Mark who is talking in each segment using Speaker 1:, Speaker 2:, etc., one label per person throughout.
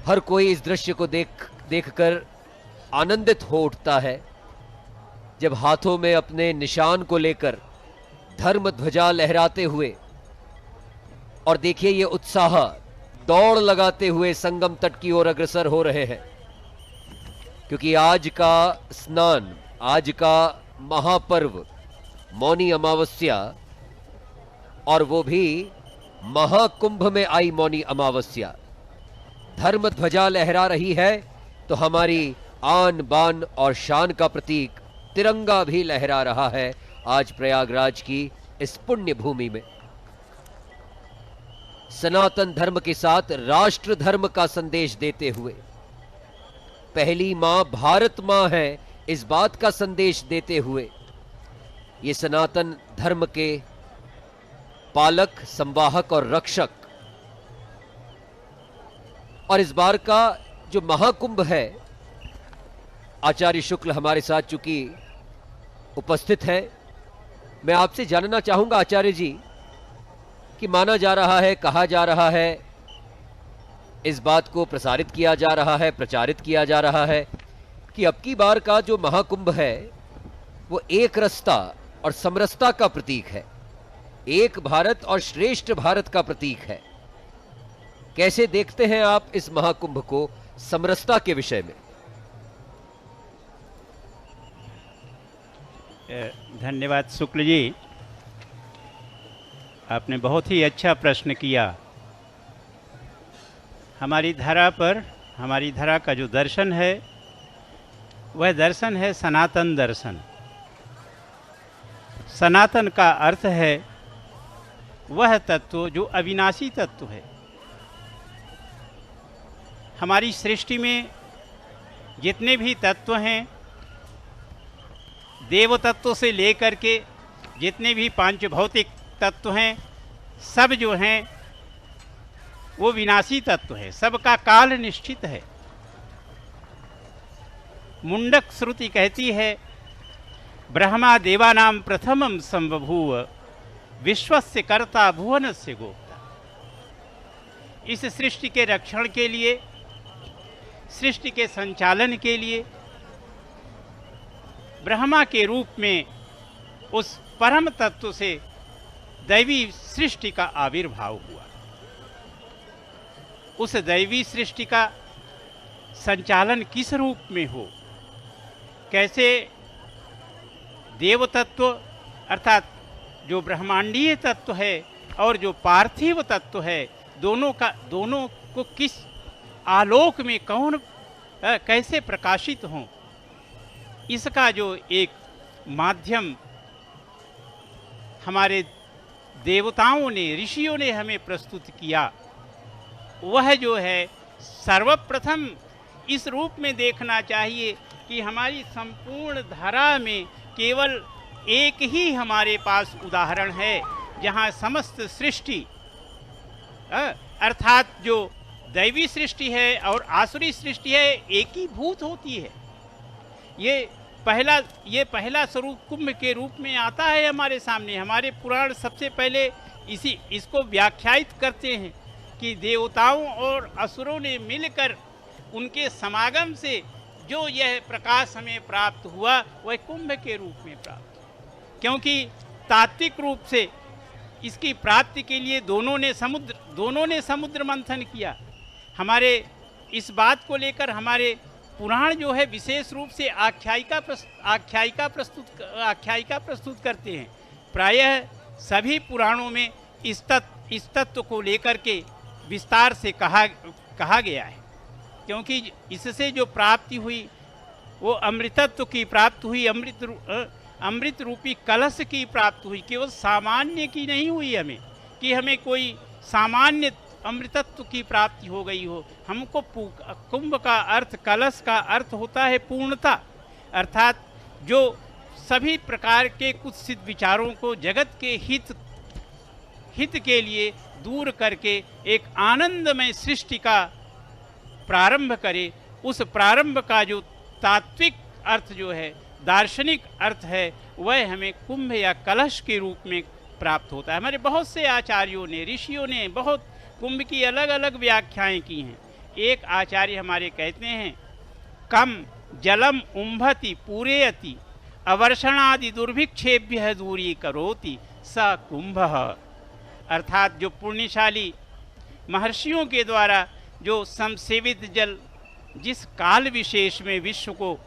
Speaker 1: हर कोई इस दृश्य को देखकर आनंदित हो उठता है, जब हाथों में अपने निशान को लेकर धर्म ध्वजा लहराते हुए और देखिए ये उत्साह दौड़ लगाते हुए संगम तट की ओर अग्रसर हो रहे हैं। क्योंकि आज का स्नान, आज का महापर्व मौनी अमावस्या, और वो भी महाकुंभ में आई मौनी अमावस्या, धर्म ध्वजा लहरा रही है तो हमारी आन बान और शान का प्रतीक तिरंगा भी लहरा रहा है आज प्रयागराज की इस पुण्य भूमि में। सनातन धर्म के साथ राष्ट्र धर्म का संदेश देते हुए, पहली मां भारत मां है इस बात का संदेश देते हुए, ये सनातन धर्म के पालक, संवाहक और रक्षक, और इस बार का जो महाकुंभ है, आचार्य शुक्ल हमारे साथ चूंकि उपस्थित है, मैं आपसे जानना चाहूंगा आचार्य जी कि माना जा रहा है, कहा जा रहा है, इस बात को प्रसारित किया जा रहा है, प्रचारित किया जा रहा है कि अब की बार का जो महाकुंभ है वो एक रसता और समरसता का प्रतीक है, एक भारत और श्रेष्ठ भारत का प्रतीक है। कैसे देखते हैं आप इस महाकुंभ को समरसता के विषय में?
Speaker 2: धन्यवाद शुक्ल जी, आपने बहुत ही अच्छा प्रश्न किया। हमारी धरा पर, हमारी धरा का जो दर्शन है वह दर्शन है सनातन दर्शन। सनातन का अर्थ है वह तत्व जो अविनाशी तत्व है। हमारी सृष्टि में जितने भी तत्व हैं, देव तत्व से लेकर के जितने भी पांच भौतिक तत्व हैं, सब जो हैं वो विनाशी तत्व है, सबका काल निश्चित है। मुंडक श्रुति कहती है, ब्रह्मा देवानां प्रथमं संबभूव विश्वस्य कर्ता भुवनस्य गोप्ता। इस सृष्टि के रक्षण के लिए, सृष्टि के संचालन के लिए ब्रह्मा के रूप में उस परम तत्व से दैवी सृष्टि का आविर्भाव हुआ। उस दैवी सृष्टि का संचालन किस रूप में हो, कैसे देव तत्व अर्थात जो ब्रह्मांडीय तत्व है और जो पार्थिव तत्व है, दोनों को किस आलोक में कौन कैसे प्रकाशित हों, इसका जो एक माध्यम हमारे देवताओं ने, ऋषियों ने हमें प्रस्तुत किया, वह जो है सर्वप्रथम इस रूप में देखना चाहिए कि हमारी संपूर्ण धारा में केवल एक ही हमारे पास उदाहरण है जहाँ समस्त सृष्टि अर्थात जो दैवी सृष्टि है और आसुरी सृष्टि है एक ही भूत होती है। ये पहला स्वरूप कुंभ के रूप में आता है हमारे सामने। हमारे पुराण सबसे पहले इसको व्याख्यायित करते हैं कि देवताओं और असुरों ने मिलकर उनके समागम से जो यह प्रकाश हमें प्राप्त हुआ वह कुंभ के रूप में प्राप्त, क्योंकि तात्विक रूप से इसकी प्राप्ति के लिए दोनों ने समुद्र मंथन किया। हमारे इस बात को लेकर हमारे पुराण जो है विशेष रूप से आख्यायिका प्रस्तुत करते हैं। प्रायः सभी पुराणों में इस तत्व को लेकर के विस्तार से कहा गया है, क्योंकि इससे जो प्राप्ति हुई वो अमृतत्व की प्राप्ति हुई, अमृत रूपी कलश की प्राप्ति हुई। केवल सामान्य की नहीं हुई हमें कि हमें कोई सामान्य अमृतत्व की प्राप्ति हो गई हो। हमको कुंभ का अर्थ, कलश का अर्थ होता है पूर्णता, अर्थात जो सभी प्रकार के कुछ सिद्ध विचारों को जगत के हित के लिए दूर करके एक आनंदमय सृष्टि का प्रारंभ करे। उस प्रारंभ का जो तात्विक अर्थ जो है, दार्शनिक अर्थ है, वह हमें कुंभ या कलश के रूप में प्राप्त होता है। हमारे बहुत से आचार्यों ने, ऋषियों ने बहुत कुंभ की अलग अलग व्याख्याएं की हैं, एक आचार्य हमारे कहते हैं, कम जलम उम्भति पूरेयति अवर्षणादि दुर्भिक्षेभ्य दूरी करोति स कुंभः। अर्थात जो पुण्यशाली महर्षियों के द्वारा जो संसेवित जल जिस काल विशेष में विश्व को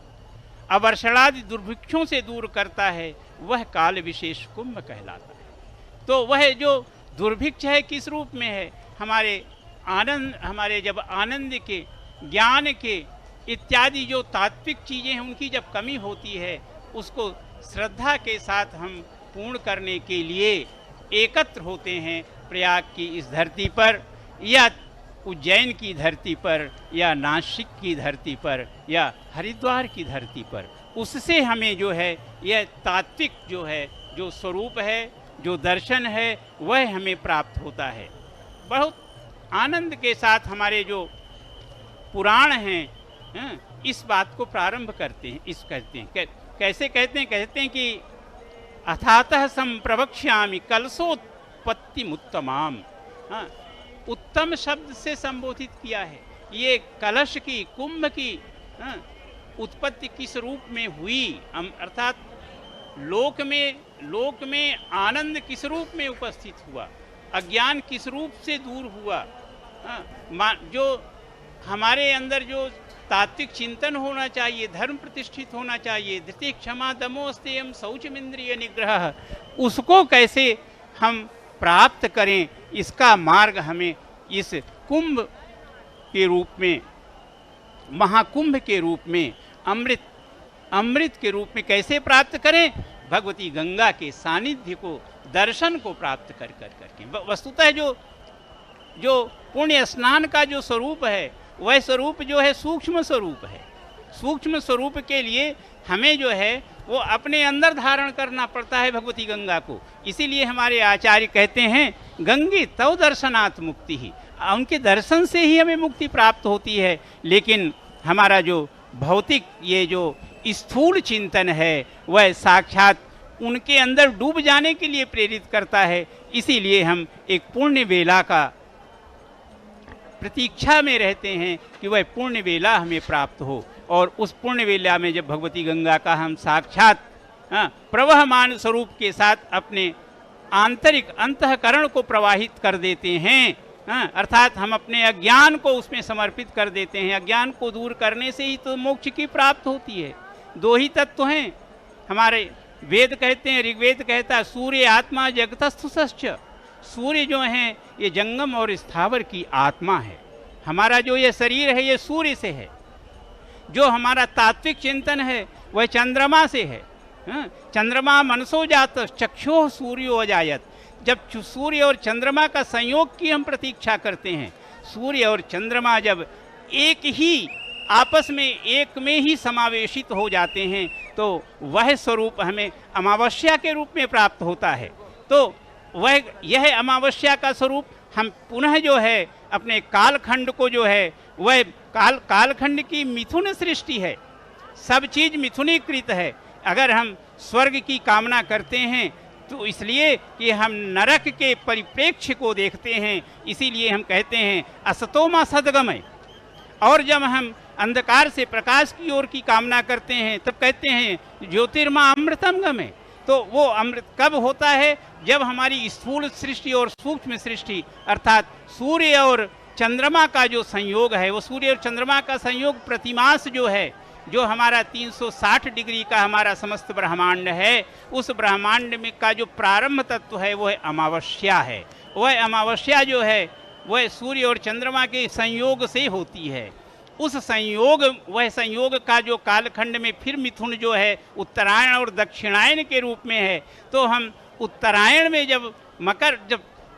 Speaker 2: अवर्षणादि दुर्भिक्षों से दूर करता है, वह काल विशेष कुंभ कहलाता है। तो वह जो दुर्भिक्ष है किस रूप में है? हमारे जब आनंद के, ज्ञान के इत्यादि जो तात्विक चीज़ें हैं उनकी जब कमी होती है, उसको श्रद्धा के साथ हम पूर्ण करने के लिए एकत्र होते हैं प्रयाग की इस धरती पर, या उज्जैन की धरती पर, या नासिक की धरती पर, या हरिद्वार की धरती पर। उससे हमें जो है यह तात्विक जो है, जो स्वरूप है, जो दर्शन है, वह हमें प्राप्त होता है। बहुत आनंद के साथ हमारे जो पुराण हैं इस बात को प्रारंभ करते हैं। कैसे कहते हैं कि अथातः संप्रवक्ष्यामि कलशोत्पत्तिमुत्तमाम। उत्तम शब्द से संबोधित किया है। ये कलश की, कुंभ की उत्पत्ति किस रूप में हुई, अर्थात लोक में आनंद किस रूप में उपस्थित हुआ, अज्ञान किस रूप से दूर हुआ। जो हमारे अंदर जो तात्विक चिंतन होना चाहिए, धर्म प्रतिष्ठित होना चाहिए, धृति क्षमा दमो अस्तेयम शौचमिंद्रिय निग्रह, उसको कैसे हम प्राप्त करें, इसका मार्ग हमें इस कुंभ के रूप में, महाकुंभ के रूप में, अमृत के रूप में कैसे प्राप्त करें? भगवती गंगा के सानिध्य को, दर्शन को प्राप्त करके। वस्तुतः जो पुण्य स्नान का जो स्वरूप है, वह स्वरूप जो है सूक्ष्म स्वरूप है। सूक्ष्म स्वरूप के लिए हमें जो है वो अपने अंदर धारण करना पड़ता है भगवती गंगा को। इसीलिए हमारे आचार्य कहते हैं, गंगे तव दर्शनात् मुक्ति ही, उनके दर्शन से ही हमें मुक्ति प्राप्त होती है। लेकिन हमारा जो भौतिक ये जो स्थूल चिंतन है, वह साक्षात उनके अंदर डूब जाने के लिए प्रेरित करता है। इसीलिए हम एक पुण्य वेला का प्रतीक्षा में रहते हैं कि वह पुण्य वेला हमें प्राप्त हो, और उस पुण्य वेला में जब भगवती गंगा का हम साक्षात प्रवहमान स्वरूप के साथ अपने आंतरिक अंतःकरण को प्रवाहित कर देते हैं, अर्थात हम अपने अज्ञान को उसमें समर्पित कर देते हैं। अज्ञान को दूर करने से ही तो मोक्ष की प्राप्त होती है। दो ही तत्व हैं हमारे वेद कहते हैं, ऋग्वेद कहता है सूर्य आत्मा जगतस्थुसश्च। सूर्य जो हैं ये जंगम और स्थावर की आत्मा है। हमारा जो ये शरीर है ये सूर्य से है। जो हमारा तात्विक चिंतन है वह चंद्रमा से है। चंद्रमा मनसो जात चक्षुः सूर्यो अजायत। जब सूर्य और चंद्रमा का संयोग की हम प्रतीक्षा करते हैं, सूर्य और चंद्रमा जब एक ही आपस में एक में ही समावेशित हो जाते हैं, तो वह स्वरूप हमें अमावस्या के रूप में प्राप्त होता है। तो वह यह अमावस्या का स्वरूप हम पुनः जो है अपने कालखंड को जो है वह कालखंड की मिथुन सृष्टि है। सब चीज़ मिथुनीकृत है। अगर हम स्वर्ग की कामना करते हैं तो इसलिए कि हम नरक के परिप्रेक्ष्य को देखते हैं। इसीलिए हम कहते हैं असतोमा सद्गमय। और जब हम अंधकार से प्रकाश की ओर की कामना करते हैं तब कहते हैं ज्योतिर्मा अमृतम गमय। तो वो अमृत कब होता है? जब हमारी स्थूल सृष्टि और सूक्ष्म सृष्टि अर्थात सूर्य और चंद्रमा का जो संयोग है, वो सूर्य और चंद्रमा का संयोग प्रतिमास जो है, जो हमारा 360 डिग्री का हमारा समस्त ब्रह्मांड है, उस ब्रह्मांड में का जो प्रारंभ तत्व है वह अमावस्या है। वह अमावस्या जो है वह सूर्य और चंद्रमा के संयोग से होती है। उस संयोग, वह संयोग का जो कालखंड में फिर मिथुन जो है उत्तरायण और दक्षिणायन के रूप में है। तो हम उत्तरायण में जब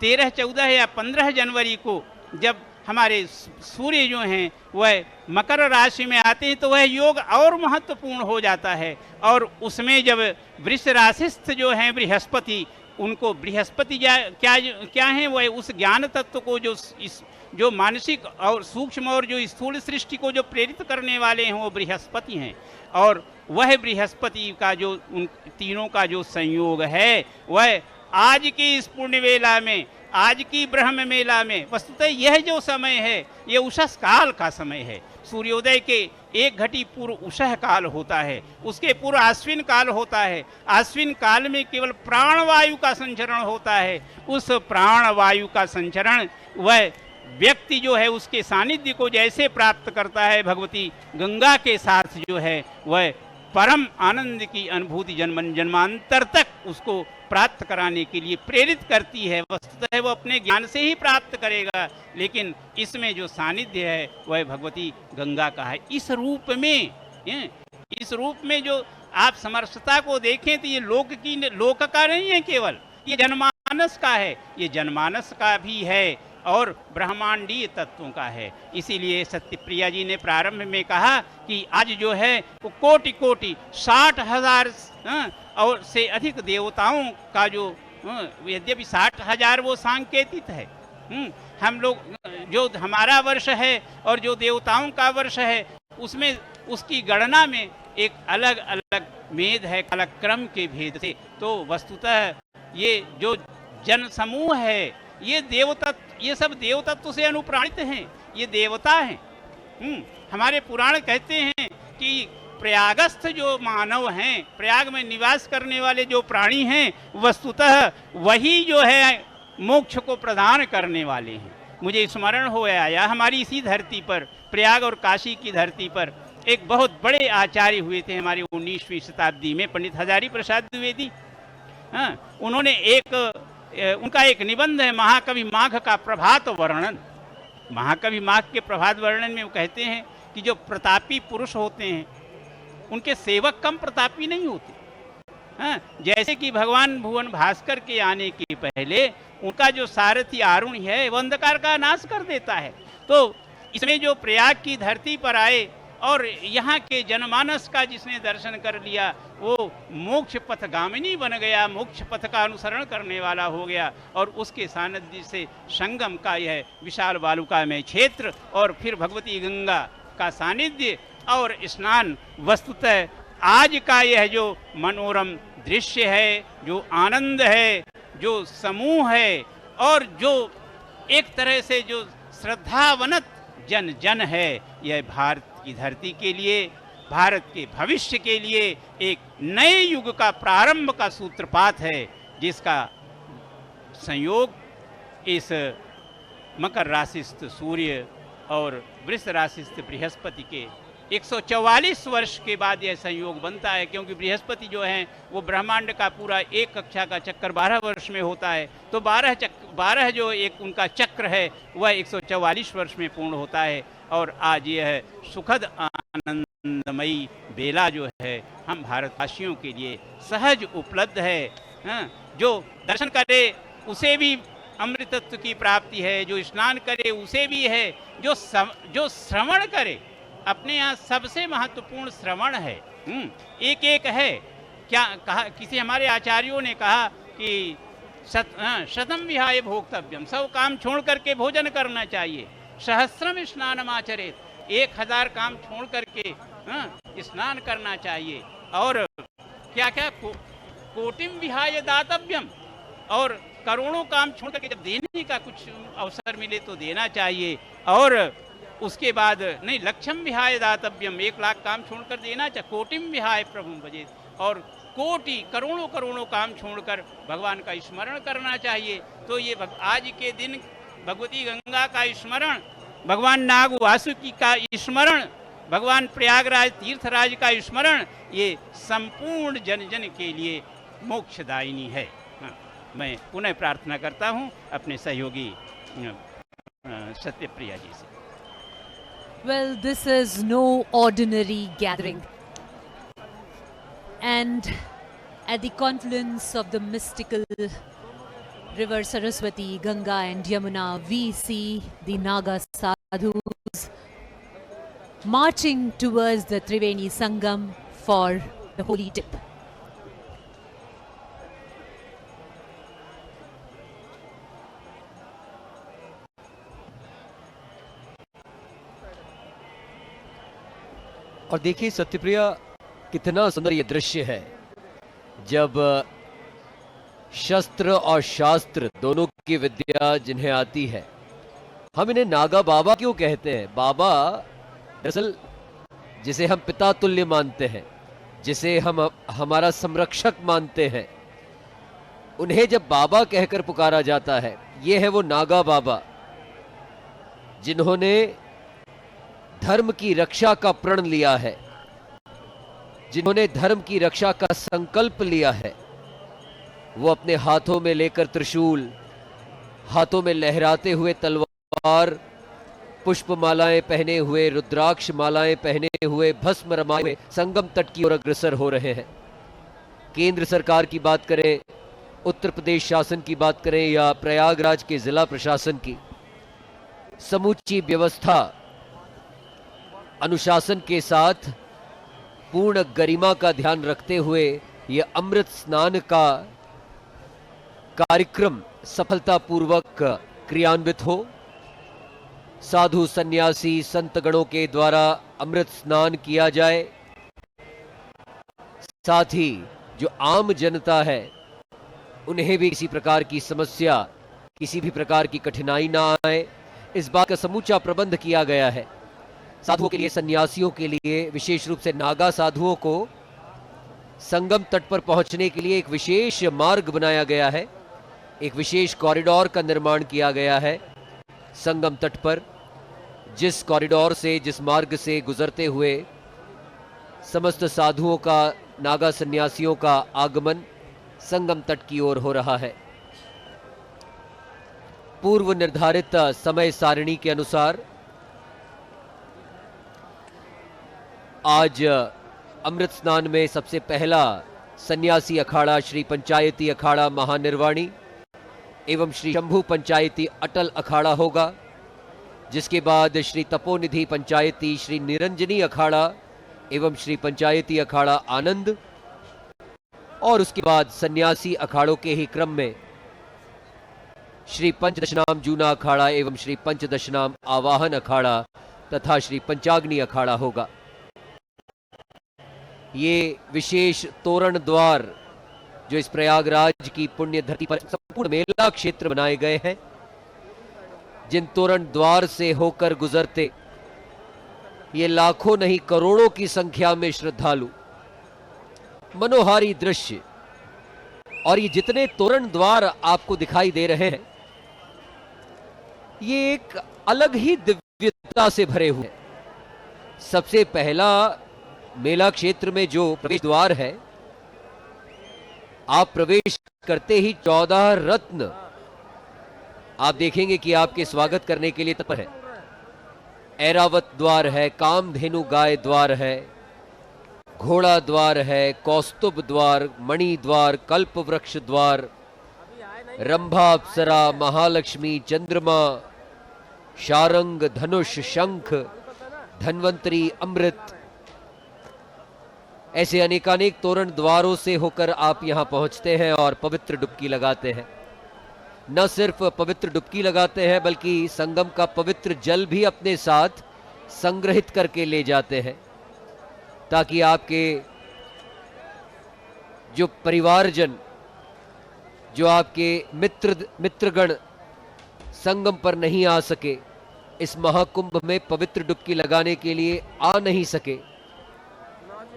Speaker 2: 13, 14 या 15 जनवरी को जब हमारे सूर्य जो हैं वह मकर राशि में आते हैं तो वह योग और महत्वपूर्ण हो जाता है। और उसमें जब वृष राशिस्थ जो हैं बृहस्पति, उनको बृहस्पति क्या हैं? वह उस ज्ञान तत्व को जो मानसिक और सूक्ष्म और जो स्थूल सृष्टि को जो प्रेरित करने वाले हैं वो बृहस्पति हैं। और वह बृहस्पति का जो उन तीनों का जो संयोग है वह आज की इस पुण्य वेला में आज की ब्रह्म मेला में वस्तुतः यह जो समय है ये उषस काल का समय है। सूर्योदय के 1 घटी पूर्व उषह काल होता है, उसके पूर्व आश्विन काल होता है। आश्विन काल में केवल प्राणवायु का संचरण होता है। उस प्राणवायु का संचरण वह व्यक्ति जो है उसके सानिध्य को जैसे प्राप्त करता है, भगवती गंगा के साथ जो है वह परम आनंद की अनुभूति जन्म जन्मांतर तक उसको प्राप्त कराने के लिए प्रेरित करती है। वस्तुतः वो अपने ज्ञान से ही प्राप्त करेगा, लेकिन इसमें जो सानिध्य है वह भगवती गंगा का है। इस रूप में जो आप समरसता को देखें तो ये लोक का नहीं है, केवल ये जनमानस का है, ये जनमानस का भी है और ब्रह्मांडीय तत्वों का है। इसीलिए सत्यप्रिया जी ने प्रारंभ में कहा कि आज जो है वो कोटि कोटि 60,000 और से अधिक देवताओं का जो यद्यपि 60,000 वो सांकेतिक है। हम लोग जो हमारा वर्ष है और जो देवताओं का वर्ष है उसमें उसकी गणना में एक अलग अलग मेद है, कालक्रम के भेद से। तो वस्तुतः ये जो जन समूह है ये सब देवतत्व से अनुप्राणित हैं, ये देवता हैं। हमारे पुराण कहते हैं कि प्रयागस्थ जो मानव हैं, प्रयाग में निवास करने वाले जो प्राणी हैं, वस्तुतः वही जो है मोक्ष को प्रदान करने वाले हैं। मुझे स्मरण हो आया हमारी इसी धरती पर, प्रयाग और काशी की धरती पर एक बहुत बड़े आचार्य हुए थे हमारी 19वीं शताब्दी में, पंडित हजारी प्रसाद द्विवेदी। उन्होंने उनका एक निबंध है महाकवि माघ का प्रभात वर्णन। महाकवि माघ के प्रभात वर्णन में वो कहते हैं कि जो प्रतापी पुरुष होते हैं उनके सेवक कम प्रतापी नहीं होते। जैसे कि भगवान भुवन भास्कर के आने के पहले उनका जो सारथी आरुण है वह अंधकार का नाश कर देता है। तो इसमें जो प्रयाग की धरती पर आए और यहाँ के जनमानस का जिसने दर्शन कर लिया वो मोक्ष पथगामिनी बन गया, मोक्ष पथ का अनुसरण करने वाला हो गया। और उसके सानिध्य से संगम का यह विशाल बालुकामय क्षेत्र और फिर भगवती गंगा का सानिध्य और स्नान, वस्तुतः आज का यह जो मनोरम दृश्य है, जो आनंद है, जो समूह है और जो एक तरह से जो श्रद्धावनत जन है, यह भारत की धरती के लिए, भारत के भविष्य के लिए एक नए युग का प्रारंभ का सूत्रपात है, जिसका संयोग इस मकर राशिस्थ सूर्य और वृष राशिस्थ बृहस्पति के 144 वर्ष के बाद यह संयोग बनता है। क्योंकि बृहस्पति जो है वो ब्रह्मांड का पूरा एक कक्षा का चक्कर 12 वर्ष में होता है, तो 12 जो एक उनका चक्र है वह 144 वर्ष में पूर्ण होता है। और आज यह सुखद आनंदमयी बेला जो है हम भारतवासियों के लिए सहज उपलब्ध है। जो दर्शन करे उसे भी अमृतत्व की प्राप्ति है, जो स्नान करे उसे भी है, जो श्रवण करे, अपने यहाँ सबसे महत्वपूर्ण श्रवण है। एक एक है। क्या कहा, किसी हमारे आचार्यों ने कहा कि शतम विहाय भोक्तव्यम, सब काम छोड़ करके भोजन करना चाहिए। सहस्रम स्नानम आचरेत, 1000 काम छोड़ करके स्नान करना चाहिए। और क्या क्या कोटिम विहाय दातव्यम, और करोड़ों काम छोड़ करके जब देने का कुछ अवसर मिले तो देना चाहिए। और उसके बाद नहीं, लक्षम विहाय दातव्यम, 1 लाख काम छोड़कर देना चाहिए। कोटिम विहाय प्रभुम भजेत, और कोटि करोड़ों काम छोड़कर भगवान का स्मरण करना चाहिए। तो ये आज के दिन भगवती गंगा का स्मरण, भगवान नाग वासुकी का स्मरण, भगवान प्रयागराज तीर्थराज का स्मरण, ये संपूर्ण जन जन के लिए मोक्षदायिनी है। मैं पुनः प्रार्थना करता हूँ अपने सहयोगी सत्यप्रिया जी से।
Speaker 3: Well, this is no ordinary gathering. And at the confluence of the mystical river Saraswati, Ganga and Yamuna, we see the Naga sadhus marching towards the Triveni Sangam for the holy dip.
Speaker 1: और देखिए सत्यप्रिया, कितना सुंदर ये दृश्य है जब शस्त्र और शास्त्र दोनों की विद्या जिन्हें आती है। हम इन्हें नागा बाबा क्यों कहते हैं? बाबा दरअसल जिसे हम पिता तुल्य मानते हैं, जिसे हम हमारा संरक्षक मानते हैं, उन्हें जब बाबा कहकर पुकारा जाता है, ये है वो नागा बाबा जिन्होंने धर्म की रक्षा का प्रण लिया है, जिन्होंने धर्म की रक्षा का संकल्प लिया है। वो अपने हाथों में लेकर त्रिशूल, हाथों में लहराते हुए तलवार, पुष्प मालाएं पहने हुए, रुद्राक्ष मालाएं पहने हुए, भस्म रमाए हुए संगम तट की ओर अग्रसर हो रहे हैं। केंद्र सरकार की बात करें, उत्तर प्रदेश शासन की बात करें या प्रयागराज के जिला प्रशासन की, समूची व्यवस्था अनुशासन के साथ पूर्ण गरिमा का ध्यान रखते हुए यह अमृत स्नान का कार्यक्रम सफलतापूर्वक क्रियान्वित हो। साधु सन्यासी संत गणों के द्वारा अमृत स्नान किया जाए, साथ ही जो आम जनता है उन्हें भी किसी प्रकार की समस्या, किसी भी प्रकार की कठिनाई ना आए, इस बात का समूचा प्रबंध किया गया है। साधुओं के लिए, सन्यासियों के लिए, विशेष रूप से नागा साधुओं को संगम तट पर पहुंचने के लिए एक विशेष मार्ग बनाया गया है, एक विशेष कॉरिडोर का निर्माण किया गया है संगम तट पर, जिस कॉरिडोर से, जिस मार्ग से गुजरते हुए समस्त साधुओं का, नागा सन्यासियों का आगमन संगम तट की ओर हो रहा है। पूर्व निर्धारित समय सारिणी के अनुसार आज अमृत स्नान में सबसे पहला सन्यासी अखाड़ा श्री पंचायती अखाड़ा महानिर्वाणी एवं श्री शंभू पंचायती अटल अखाड़ा होगा, जिसके बाद श्री तपोनिधि पंचायती श्री निरंजनी अखाड़ा एवं श्री पंचायती अखाड़ा आनंद, और उसके बाद सन्यासी अखाड़ों के ही क्रम में श्री पंचदशनाम जूना अखाड़ा एवं श्री पंचदशनाम आवाहन अखाड़ा तथा श्री पंचाग्नि अखाड़ा होगा। ये विशेष तोरण द्वार जो इस प्रयागराज की पुण्य धरती पर संपूर्ण मेला क्षेत्र बनाए गए हैं, जिन तोरण द्वार से होकर गुजरते ये लाखों नहीं करोड़ों की संख्या में श्रद्धालु, मनोहारी दृश्य, और ये जितने तोरण द्वार आपको दिखाई दे रहे हैं ये एक अलग ही दिव्यता से भरे हुए हैं। सबसे पहला मेला क्षेत्र में जो प्रवेश द्वार है, आप प्रवेश करते ही 14 रत्न आप देखेंगे कि आपके स्वागत करने के लिए तत्पर है। ऐरावत द्वार है, कामधेनु गाय द्वार है, घोड़ा द्वार है, कौस्तुभ द्वार, मणि द्वार, कल्प वृक्ष द्वार, रंभा अप्सरा, महालक्ष्मी, चंद्रमा, शारंग, धनुष, शंख, धन्वंतरी, अमृत, ऐसे अनेकानेक तोरण द्वारों से होकर आप यहां पहुंचते हैं और पवित्र डुबकी लगाते हैं। न सिर्फ पवित्र डुबकी लगाते हैं बल्कि संगम का पवित्र जल भी अपने साथ संग्रहित करके ले जाते हैं, ताकि आपके जो परिवारजन, जो आपके मित्रगण संगम पर नहीं आ सके, इस महाकुंभ में पवित्र डुबकी लगाने के लिए आ नहीं सके,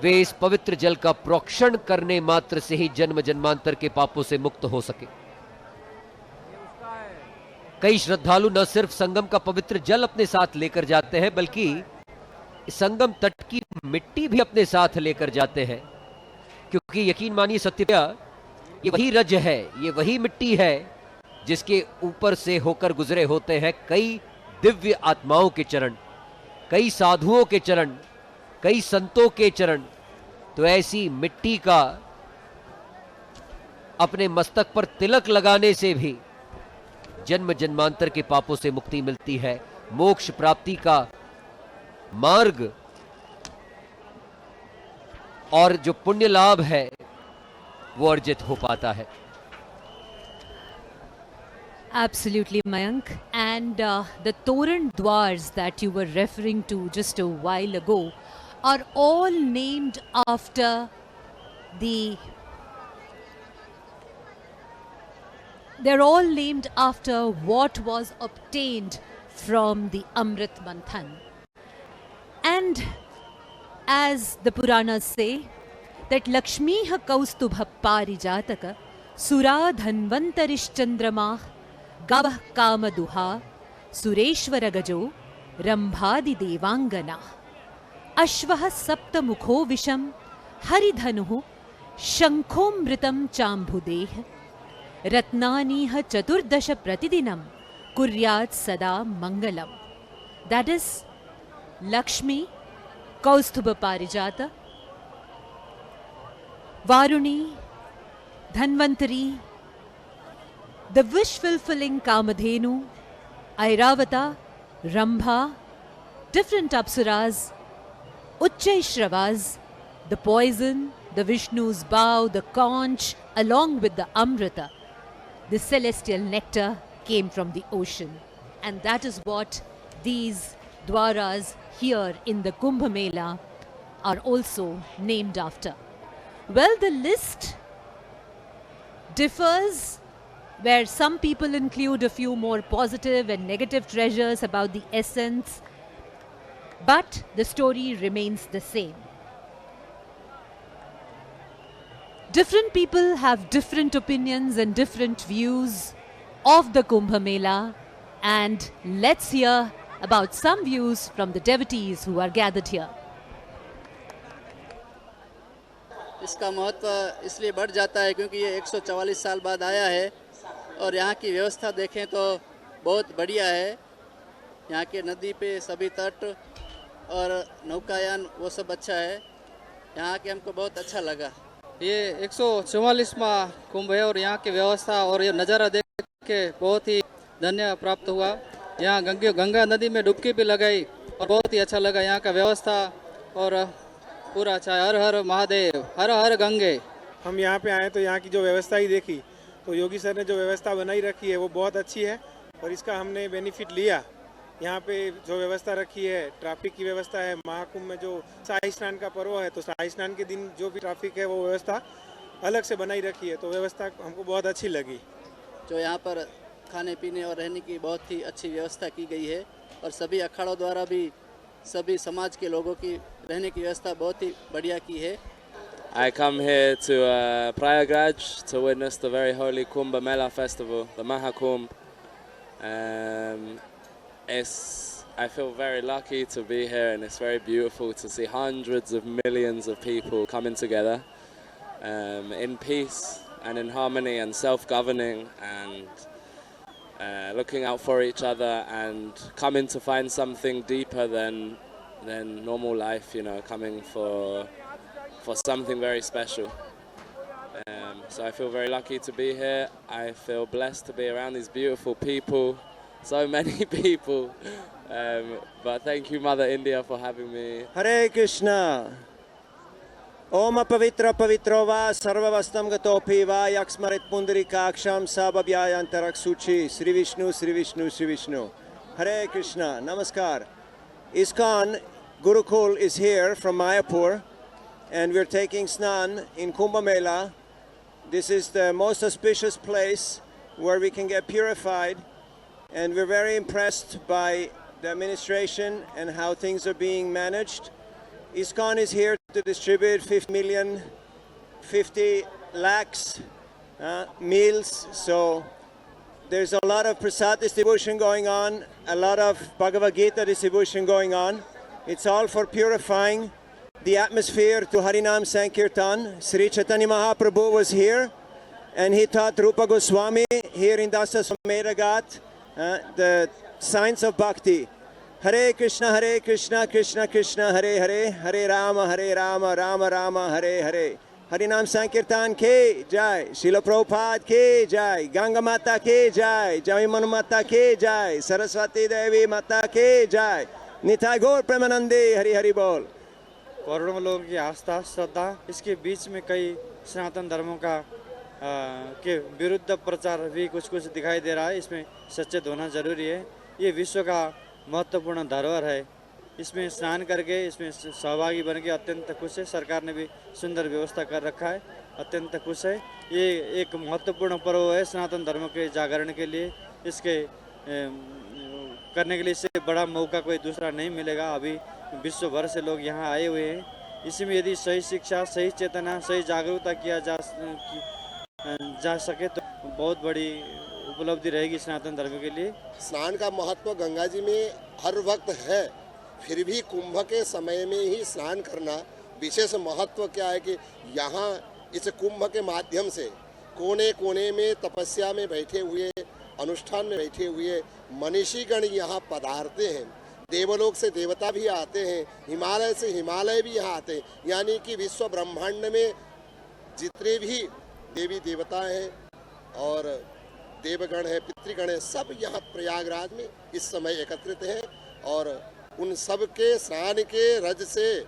Speaker 1: वे इस पवित्र जल का प्रोक्षण करने मात्र से ही जन्म जन्मांतर के पापों से मुक्त हो सके। कई श्रद्धालु न सिर्फ संगम का पवित्र जल अपने साथ लेकर जाते हैं बल्कि संगम तट की मिट्टी भी अपने साथ लेकर जाते हैं, क्योंकि यकीन मानिए सत्यप्रिया, ये वही रज है, ये वही मिट्टी है जिसके ऊपर से होकर गुजरे होते हैं कई दिव्य आत्माओं के चरण, कई साधुओं के चरण, कई संतों के चरण। तो ऐसी मिट्टी का अपने मस्तक पर तिलक लगाने से भी जन्म जन्मांतर के पापों से मुक्ति मिलती है, मोक्ष प्राप्ति का मार्ग और जो पुण्य लाभ है वो अर्जित हो पाता है।
Speaker 3: Absolutely, Mayank. And the Toran Dwars that you were referring to just a while ago are all named after the They're all named after what was obtained from the Amrit Manthan. And as the Puranas say, that Lakshmiha Kaustubha Parijataka Sura Dhanvantarishchandramah Gavah Kamaduha Sureshwara Gajo Rambhadi Devangana Ashvaha Sapta Mukho Visham Haridhanuhu Shankhomritam Chambudeh Ratnaniha Chaturdasha Pratidinam Kuryat Sada Mangalam. That is Lakshmi, Kaustubha Parijata, Varuni, Dhanvantari, the wish-fulfilling Kamadhenu, Airavata, Rambha, different Apsaras, Uchchaishravas, the poison, the Vishnu's bow, the conch, along with the Amrita, the celestial nectar came from the ocean. And that is what these Dwaras here in the Kumbh Mela are also named after. Well, the list differs, where some people include a few more positive and negative treasures about the essence, but the story remains the same. Different people have different opinions and different views of the Kumbh Mela, and let's hear about some views from the devotees who are gathered here.
Speaker 4: इसका महत्व इसलिए बढ़ जाता है क्योंकि ये 144 साल बाद आया है और यहाँ की व्यवस्था देखें तो बहुत बढ़िया है। यहाँ के नदी पे सभी तट और नौकायान वो सब अच्छा है। यहाँ के हमको बहुत अच्छा लगा।
Speaker 5: ये 144वां कुंभ है और यहाँ की व्यवस्था और ये नज़ारा देख के बहुत ही धन्य प्राप्त हुआ। यहाँ गंगा नदी में डुबकी भी लगाई और बहुत ही अच्छा लगा। यहाँ का व्यवस्था और पूरा अच्छा। हर हर महादेव, हर हर गंगे।
Speaker 6: हम यहाँ पे आए तो यहाँ की जो व्यवस्था ही देखी तो योगी सर ने जो व्यवस्था बनाई रखी है वो बहुत अच्छी है और इसका हमने बेनिफिट लिया। यहाँ पे जो व्यवस्था रखी है, ट्रैफिक की व्यवस्था है, महाकुंभ में जो शाही स्नान का पर्व है तो शाही स्नान के दिन जो भी ट्रैफिक है वो व्यवस्था अलग से बनाई रखी है, तो व्यवस्था हमको बहुत अच्छी लगी।
Speaker 4: जो यहाँ पर खाने पीने और रहने की बहुत ही अच्छी व्यवस्था की गई है और सभी अखाड़ों द्वारा भी सभी समाज के लोगों की रहने की व्यवस्था बहुत ही बढ़िया की है।
Speaker 7: I come here to Prayagraj to witness the very holy Kumbh Mela festival, the Mahakumbh. I feel very lucky to be here, and it's very beautiful to see hundreds of millions of people coming together in peace and in harmony and self-governing and looking out for each other and coming to find something deeper than normal life, you know, coming for something very special. So I feel very lucky to be here. I feel blessed to be around these beautiful people, so many people. But thank you, Mother India, for having me.
Speaker 8: Hare Krishna. Om apavitra pavitro va sarvavastam gatopi va yaksmarit pundarikaksham sababhyayantarak suchi. Sri Vishnu, Sri Vishnu, Sri Vishnu. Hare Krishna. Namaskar. ISKCON Gurukul is here from Mayapur, and we're taking Snan in Kumbh Mela. This is the most auspicious place where we can get purified, and we're very impressed by the administration and how things are being managed. ISKCON is here to distribute 50 lakhs meals, so there's a lot of prasad distribution going on, a lot of Bhagavad Gita distribution going on. It's all for purifying the atmosphere to Harinam Sankirtan. Sri Chaitanya Mahaprabhu was here, and he taught Rupa Goswami here in Dasa Sameda Ghat the science of bhakti. Hare Krishna, Krishna Krishna, Hare Hare, Hare Rama, Rama Rama, Hare Hare. Harinam Sankirtan ke jai, Srila Prabhupada ke jai, Ganga Mata ke jai, Jamimanu Mata ke jai, Saraswati Devi Mata ke jai, Nitai Gaur Premanande, Hari Hari Bol.
Speaker 5: करोड़ों लोगों की आस्था श्रद्धा, इसके बीच में कई सनातन धर्मों का के विरुद्ध प्रचार भी कुछ दिखाई दे रहा है। इसमें सचेत होना जरूरी है। ये विश्व का महत्वपूर्ण धरोहर है
Speaker 9: इसमें स्नान करके इसमें सहभागी बन के अत्यंत खुश है। सरकार ने भी सुंदर व्यवस्था कर रखा है, अत्यंत खुश है। ये एक महत्वपूर्ण पर्व है सनातन धर्म के जागरण के लिए। इसके करने के लिए इससे बड़ा मौका कोई दूसरा नहीं मिलेगा। अभी विश्व भर से लोग यहाँ आए हुए हैं। इसमें यदि सही शिक्षा, सही चेतना, सही जागरूकता किया जा सके तो बहुत बड़ी उपलब्धि रहेगी सनातन धर्म के लिए।
Speaker 10: स्नान का महत्व गंगा जी में हर वक्त है, फिर भी कुंभ के समय में ही स्नान करना विशेष महत्व क्या है कि यहाँ इस कुंभ के माध्यम से कोने कोने में तपस्या में बैठे हुए, अनुष्ठान में बैठे हुए मनीषीगण यहाँ पधारते हैं। देवलोक से देवता भी आते हैं, हिमालय से हिमालय भी यहाँ आते हैं। यानी कि विश्व ब्रह्मांड में जितने भी देवी देवता हैं और देवगण है, पितृगण है, सब यहाँ प्रयागराज में इस समय एकत्रित हैं और उन सब के स्नान के रज से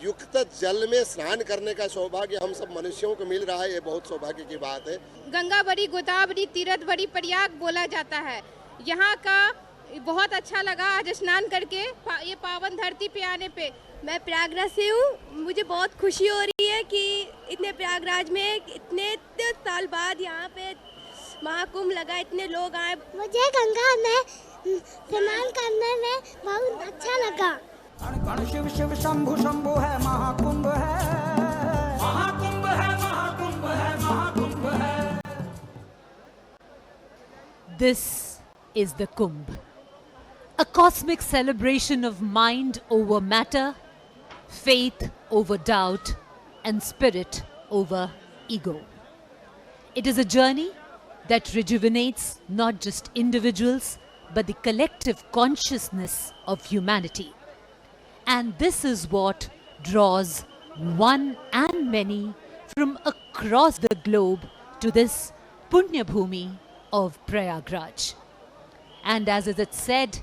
Speaker 10: युक्त जल में स्नान करने का सौभाग्य हम सब मनुष्यों को मिल रहा है। ये बहुत सौभाग्य की बात है।
Speaker 11: गंगा बड़ी, गोदावरी तीरथ बड़ी, प्रयाग बोला जाता है। यहाँ का बहुत अच्छा लगा आज स्नान करके ये पावन धरती पे आने पे।
Speaker 12: मैं प्रयागराज से हूँ, मुझे बहुत खुशी हो रही है कि इतने प्रयागराज में इतने साल बाद यहाँ पे महाकुंभ लगा, इतने लोग आए।
Speaker 13: मुझे गंगा में स्नान करने में बहुत अच्छा लगा।
Speaker 14: कण शिव शिव शंभु शंभु है, महाकुंभ है, महाकुंभ है, महाकुंभ है, महाकुंभ है।
Speaker 3: This is the Kumbh, a cosmic celebration of mind over matter, faith over doubt, and spirit over ego. It is a journey that rejuvenates not just individuals but the collective consciousness of humanity. And this is what draws one and many from across the globe to this Punya Bhumi of Prayagraj. And as is it said,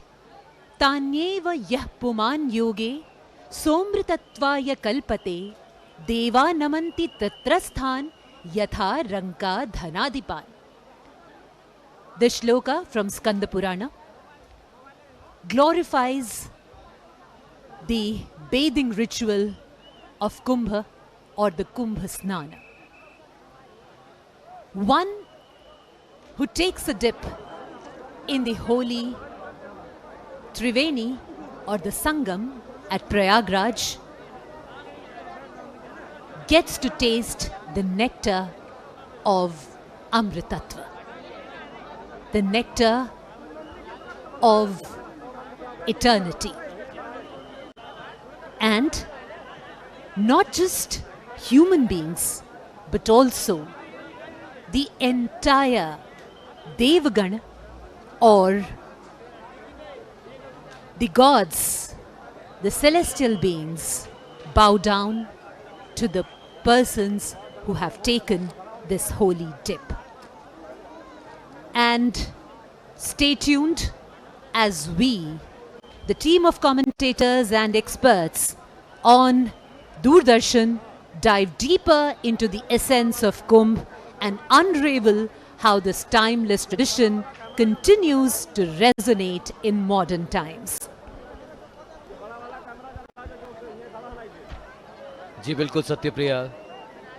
Speaker 3: Tanyeva yah puman yoge somritattvaya kalpate deva namanti tatrasthan yatha ranka dhanadipan. The shloka from Skanda Purana glorifies the bathing ritual of Kumbha or the Kumbha Snana. One who takes a dip in the holy Triveni or the Sangam at Prayagraj gets to taste the nectar of Amritatva, the nectar of eternity. And not just human beings, but also the entire Devagana or the gods, the celestial beings, bow down to the persons who have taken this holy dip. And stay tuned as we, the team of commentators and experts on Doordarshan, dive deeper into the essence of Kumbh and unravel how this timeless tradition continues to resonate in modern times.
Speaker 1: जी बिल्कुल सत्यप्रिया,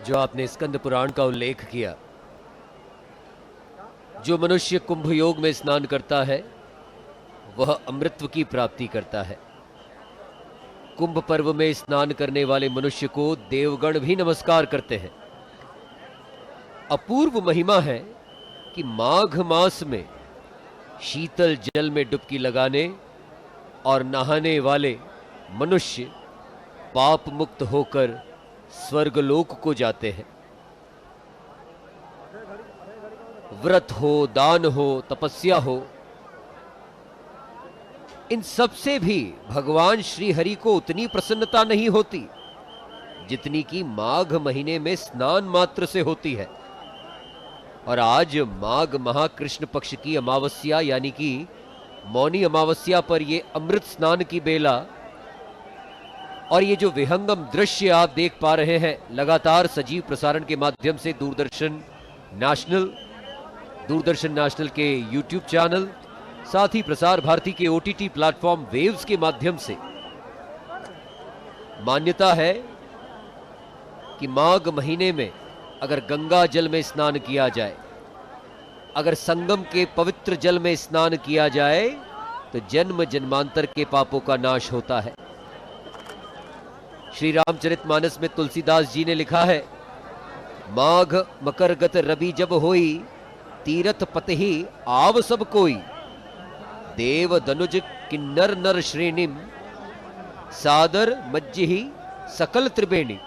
Speaker 1: जो आपने स्कंद पुराण का उल्लेख किया। जो मनुष्य कुंभ योग में स्नान करता है वह अमृतत्व की प्राप्ति करता है। कुंभ पर्व में स्नान करने वाले मनुष्य को देवगण भी नमस्कार करते हैं। अपूर्व महिमा है कि माघ मास में शीतल जल में डुबकी लगाने और नहाने वाले मनुष्य पाप मुक्त होकर स्वर्गलोक को जाते हैं। व्रत हो, दान हो, तपस्या हो, इन सब से भी भगवान श्री हरि को उतनी प्रसन्नता नहीं होती जितनी कि माघ महीने में स्नान मात्र से होती है। और आज माघ महाकृष्ण पक्ष की अमावस्या यानी कि मौनी अमावस्या पर ये अमृत स्नान की बेला और ये जो विहंगम दृश्य आप देख पा रहे हैं लगातार सजीव प्रसारण के माध्यम से दूरदर्शन नेशनल के YouTube चैनल, साथ ही प्रसार भारती के OTT प्लेटफॉर्म वेव्स के माध्यम से मान्यता है कि माघ महीने में अगर गंगा जल में स्नान किया जाए, अगर संगम के पवित्र जल में स्नान किया जाए, तो जन्म जन्मांतर के पापों का नाश होता है। श्री रामचरितमानस में तुलसीदास जी ने लिखा है, माघ मकर गत रवि जब होई, तीरथ पतहि आव सब कोई। देव दनुज किन्नर नर श्रेणिम, सादर मज्जिहि सकल त्रिवेणी।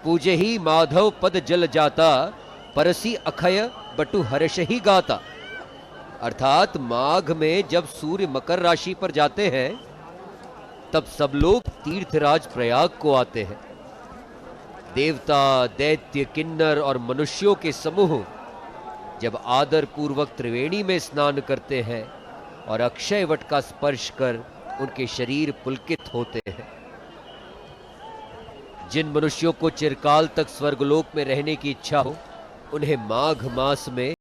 Speaker 1: पूजहि माधव पद जल जाता, परसी अखय बटु हर्ष ही गाता। अर्थात माघ में जब सूर्य मकर राशि पर जाते हैं, तब सब लोग तीर्थराज प्रयाग को आते हैं। देवता, दैत्य, किन्नर और मनुष्यों के समूह जब आदर पूर्वक त्रिवेणी में स्नान करते हैं और अक्षय वट का स्पर्श कर उनके शरीर पुलकित होते हैं। जिन मनुष्यों को चिरकाल तक स्वर्गलोक में रहने की इच्छा हो, उन्हें माघ मास में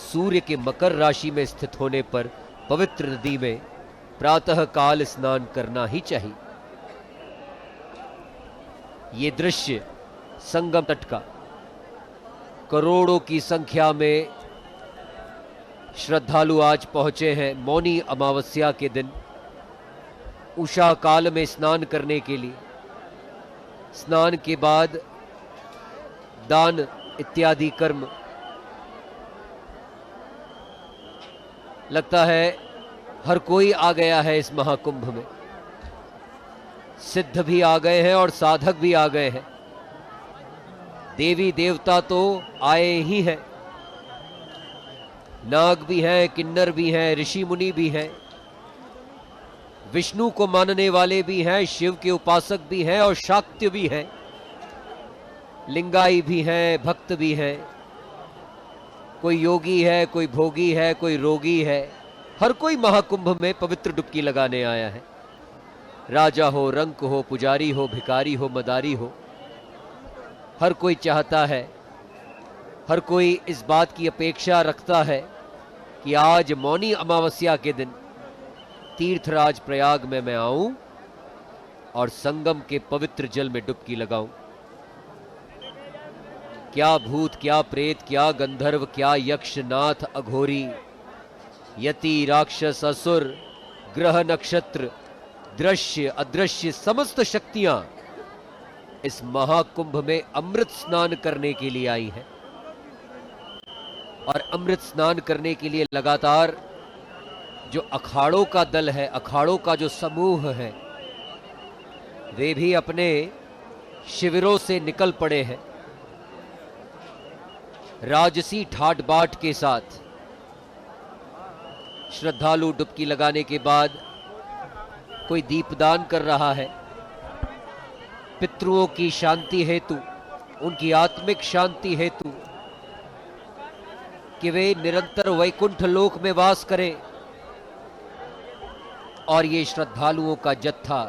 Speaker 1: सूर्य के मकर राशि में स्थित होने पर पवित्र नदी में प्रातः काल स्नान करना ही चाहिए। ये दृश्य संगम तट का करोड़ों की संख्या में श्रद्धालु आज पहुंचे हैं मौनी अमावस्या के दिन उषा काल में स्नान करने के लिए। स्नान के बाद दान इत्यादि कर्म, लगता है हर कोई आ गया है इस महाकुंभ में। सिद्ध भी आ गए हैं और साधक भी आ गए हैं। देवी देवता तो आए ही हैं, नाग भी हैं, किन्नर भी हैं, ऋषि मुनि भी हैं, विष्णु को मानने वाले भी हैं, शिव के उपासक भी हैं और शाक्य भी हैं, लिंगाई भी हैं, भक्त भी हैं। कोई योगी है, कोई भोगी है, कोई रोगी है। हर कोई महाकुंभ में पवित्र डुबकी लगाने आया है। राजा हो, रंक हो, पुजारी हो, भिखारी हो, मदारी हो, हर कोई चाहता है, हर कोई इस बात की अपेक्षा रखता है कि आज मौनी अमावस्या के दिन तीर्थराज प्रयाग में मैं आऊं और संगम के पवित्र जल में डुबकी लगाऊं। क्या भूत, क्या प्रेत, क्या गंधर्व, क्या यक्ष, नाथ, अघोरी, यति, राक्षस, असुर, ग्रह, नक्षत्र, दृश्य, अदृश्य समस्त शक्तियां इस महाकुंभ में अमृत स्नान करने के लिए आई हैं। और अमृत स्नान करने के लिए लगातार जो अखाड़ों का दल है, अखाड़ों का जो समूह है, वे भी अपने शिविरों से निकल पड़े हैं। राजसी ठाट बाट के साथ श्रद्धालु डुबकी लगाने के बाद कोई दीपदान कर रहा है, पितरों की शांति हेतु, उनकी आत्मिक शांति हेतु, कि वे निरंतर वैकुंठ लोक में वास करें। और ये श्रद्धालुओं का जत्था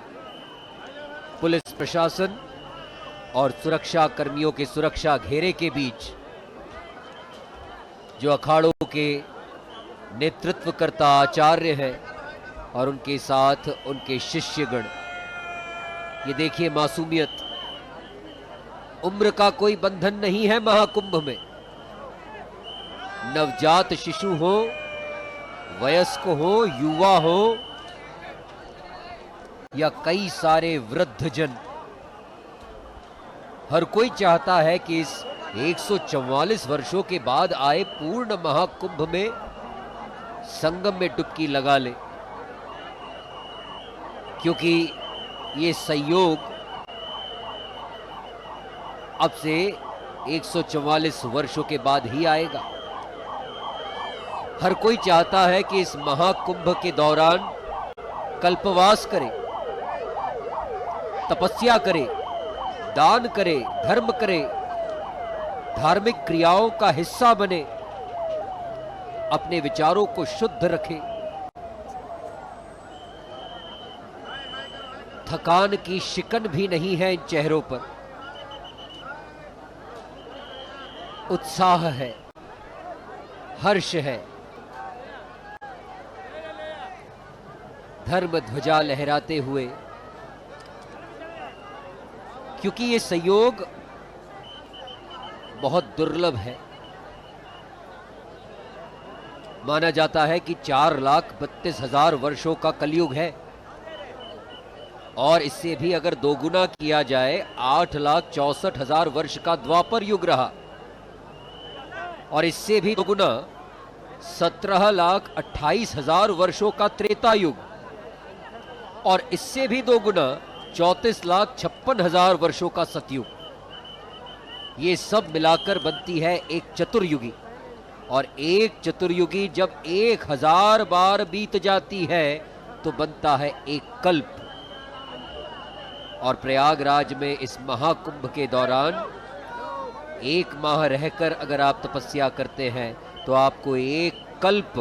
Speaker 1: पुलिस प्रशासन और सुरक्षा कर्मियों के सुरक्षा घेरे के बीच, जो अखाड़ों के नेतृत्वकर्ता आचार्य हैं और उनके साथ उनके शिष्यगण, ये देखिए मासूमियत, उम्र का कोई बंधन नहीं है महाकुंभ में। नवजात शिशु हो, वयस्क हो, युवा हो या कई सारे वृद्धजन, हर कोई चाहता है कि इस 144 वर्षों के बाद आए पूर्ण महाकुंभ में संगम में डुबकी लगा ले, क्योंकि ये संयोग अब से 144 वर्षों के बाद ही आएगा। हर कोई चाहता है कि इस महाकुंभ के दौरान कल्पवास करे, तपस्या करे, दान करे, धर्म करे, धार्मिक क्रियाओं का हिस्सा बने, अपने विचारों को शुद्ध रखे, थकान की शिकन भी नहीं है इन चेहरों पर, उत्साह है, हर्ष है, धर्म ध्वजा लहराते हुए क्योंकि ये संयोग बहुत दुर्लभ है। माना जाता है कि 4,32,000 वर्षों का कलयुग है और इससे भी अगर दोगुना किया जाए 8,64,000 वर्ष का द्वापर युग रहा और इससे भी दोगुना 17,28,000 वर्षों का त्रेता युग और इससे भी दोगुना 34,56,000 वर्षों का सतयुग। ये सब मिलाकर बनती है एक चतुर्युगी और एक चतुर्युगी जब 1,000 बार बीत जाती है तो बनता है एक कल्प। और प्रयागराज में इस महाकुंभ के दौरान 1 माह रहकर अगर आप तपस्या करते हैं तो आपको एक कल्प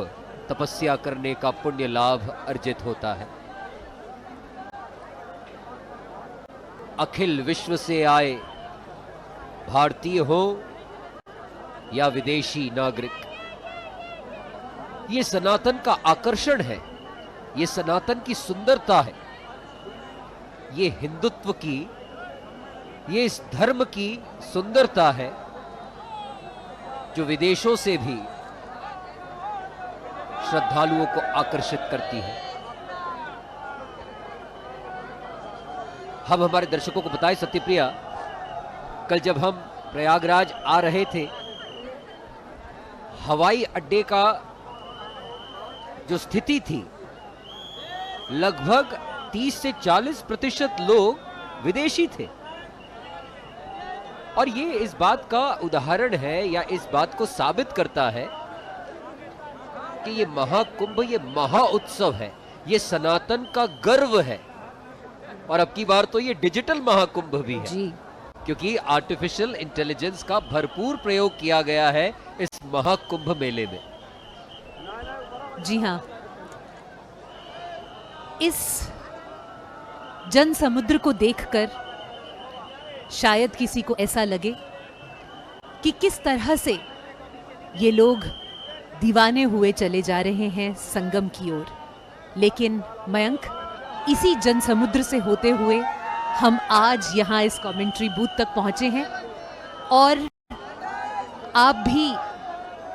Speaker 1: तपस्या करने का पुण्य लाभ अर्जित होता है। अखिल विश्व से आए भारतीय हो या विदेशी नागरिक, ये सनातन का आकर्षण है, ये सनातन की सुंदरता है, ये हिंदुत्व की, ये इस धर्म की सुंदरता है जो विदेशों से भी श्रद्धालुओं को आकर्षित करती है। हम हमारे दर्शकों को बताएं सत्यप्रिया, कल जब हम प्रयागराज आ रहे थे, हवाई अड्डे का जो स्थिति थी, लगभग 30 से 40% लोग विदेशी थे। और ये इस बात का उदाहरण है या इस बात को साबित करता है कि ये महाकुंभ, ये महाउत्सव है, ये सनातन का गर्व है। और अब की बार तो ये डिजिटल महाकुंभ भी है जी, क्योंकि आर्टिफिशियल इंटेलिजेंस का भरपूर प्रयोग किया गया है इस महाकुंभ मेले में।
Speaker 3: जी हाँ, इस जन समुद्र को देखकर शायद किसी को ऐसा लगे कि किस तरह से ये लोग दीवाने हुए चले जा रहे हैं संगम की ओर। लेकिन मयंक, इसी जन समुद्र से होते हुए हम आज यहाँ इस कमेंट्री बूथ तक पहुंचे हैं और आप भी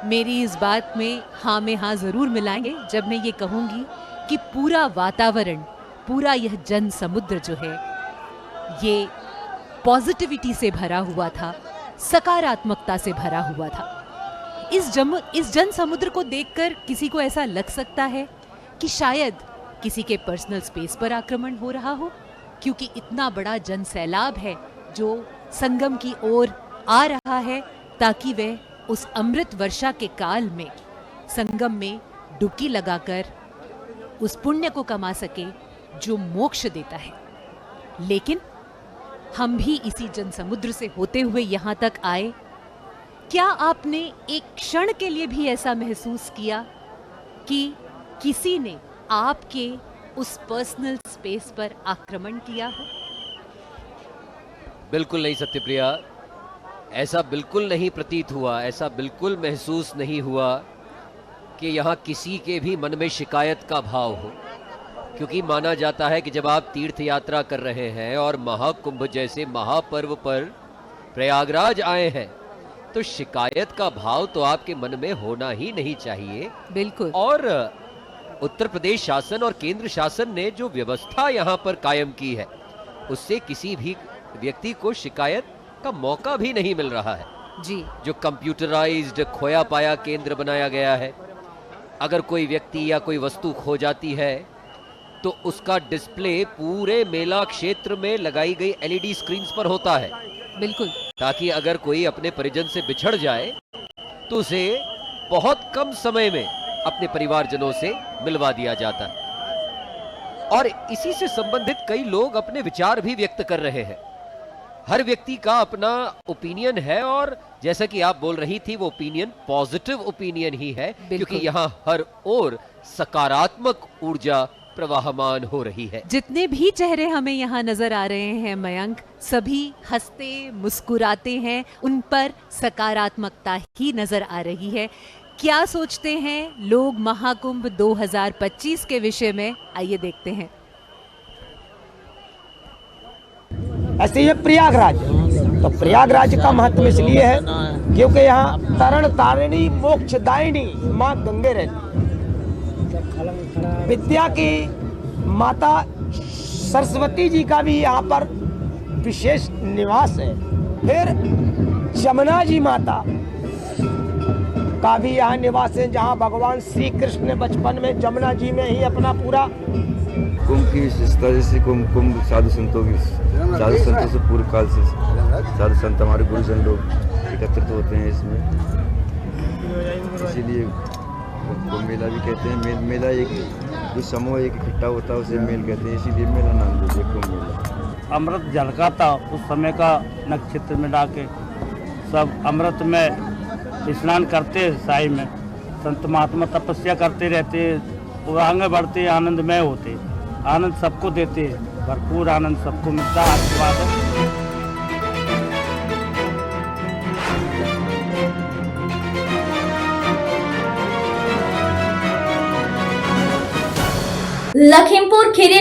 Speaker 3: मेरी इस बात में हाँ जरूर मिलाएंगे जब मैं ये कहूँगी कि पूरा वातावरण, पूरा यह जन समुद्र जो है ये पॉजिटिविटी से भरा हुआ था, सकारात्मकता से भरा हुआ था। इस जन समुद्र को देखकर किसी को ऐसा लग सकता है कि शायद किसी के पर्सनल स्पेस पर आक्रमण हो रहा हो, क्योंकि इतना बड़ा जन सैलाब है जो संगम की ओर आ रहा है ताकि वह उस अमृत वर्षा के काल में संगम में डुबकी लगाकर उस पुण्य को कमा सके जो मोक्ष देता है। लेकिन हम भी इसी जन समुद्र से होते हुए यहाँ तक आए। क्या आपने एक क्षण के लिए भी ऐसा महसूस किया कि किसी ने आपके उस पर्सनल स्पेस पर आक्रमण किया हो?
Speaker 1: बिल्कुल नहीं सत्यप्रिया, ऐसा बिल्कुल नहीं प्रतीत हुआ, ऐसा बिल्कुल महसूस नहीं हुआ कि यहाँ किसी के भी मन में शिकायत का भाव हो। क्योंकि माना जाता है कि जब आप तीर्थ यात्रा कर रहे हैं और महाकुंभ जैसे महापर्व पर प्रयागराज आए हैं तो शिकायत का भाव तो आपके मन में होना ही नहीं चाहिए।
Speaker 3: बिल्कुल।
Speaker 1: और उत्तर प्रदेश शासन और केंद्र शासन ने जो व्यवस्था यहाँ पर कायम की है उससे किसी भी व्यक्ति को शिकायत का मौका भी नहीं मिल रहा है
Speaker 3: जी।
Speaker 1: जो कंप्यूटराइज्ड खोया पाया केंद्र बनाया गया है, अगर कोई व्यक्ति या कोई वस्तु खो जाती है तो उसका डिस्प्ले पूरे मेला क्षेत्र में लगाई गई एलईडी स्क्रीन्स पर होता है।
Speaker 3: बिल्कुल।
Speaker 1: ताकि अगर कोई अपने परिजन से बिछड़ जाए तो उसे बहुत कम समय में अपने परिवारजनों से मिलवा दिया जाता है। और इसी से संबंधित कई लोग अपने विचार भी व्यक्त कर रहे हैं। हर व्यक्ति का अपना ओपिनियन है और जैसा कि आप बोल रही थी वो ओपिनियन पॉजिटिव ओपिनियन ही है, क्योंकि यहाँ हर ओर सकारात्मक ऊर्जा प्रवाहमान हो रही है।
Speaker 3: जितने भी चेहरे हमें यहाँ नजर आ रहे हैं मयंक, सभी हंसते मुस्कुराते हैं, उन पर सकारात्मकता ही नजर आ रही है। क्या सोचते हैं लोग महाकुंभ 2025 के विषय में, आइए देखते हैं।
Speaker 14: ऐसे ये प्रयागराज है। तो प्रयागराज का महत्व इसलिए है क्योंकि यहाँ तरण तारिणी मोक्षदायिनी माँ गंगे रहती है। विद्या की माता सरस्वती जी का भी यहाँ पर विशेष निवास है। फिर जमुना जी माता का भी यहाँ निवास है, जहाँ भगवान श्री कृष्ण ने बचपन में जमुना जी में ही अपना पूरा
Speaker 15: कुंभ की विशेषता, जैसे कुंभ साधु संतों से पूर्व काल से साधु संत हमारे गुरुजन लोग एकत्रित होते हैं इसमें, इसीलिए कुंभ मेला भी कहते हैं। मेला एक जो समूह एक इकट्ठा होता है उसे मेल कहते हैं, इसीलिए मेला नाम दे दिया कुंभ मेला।
Speaker 16: अमृत झलका था उस समय का, नक्षत्र में डाके सब अमृत में स्नान करते शाही में, संत महात्मा तपस्या करते रहते, वो आगे बढ़ते आनंदमय होते, आनंद सबको देते, भरपूर आनंद सबको मिलता है। आशीर्वाद है।
Speaker 17: लखीमपुर खीरी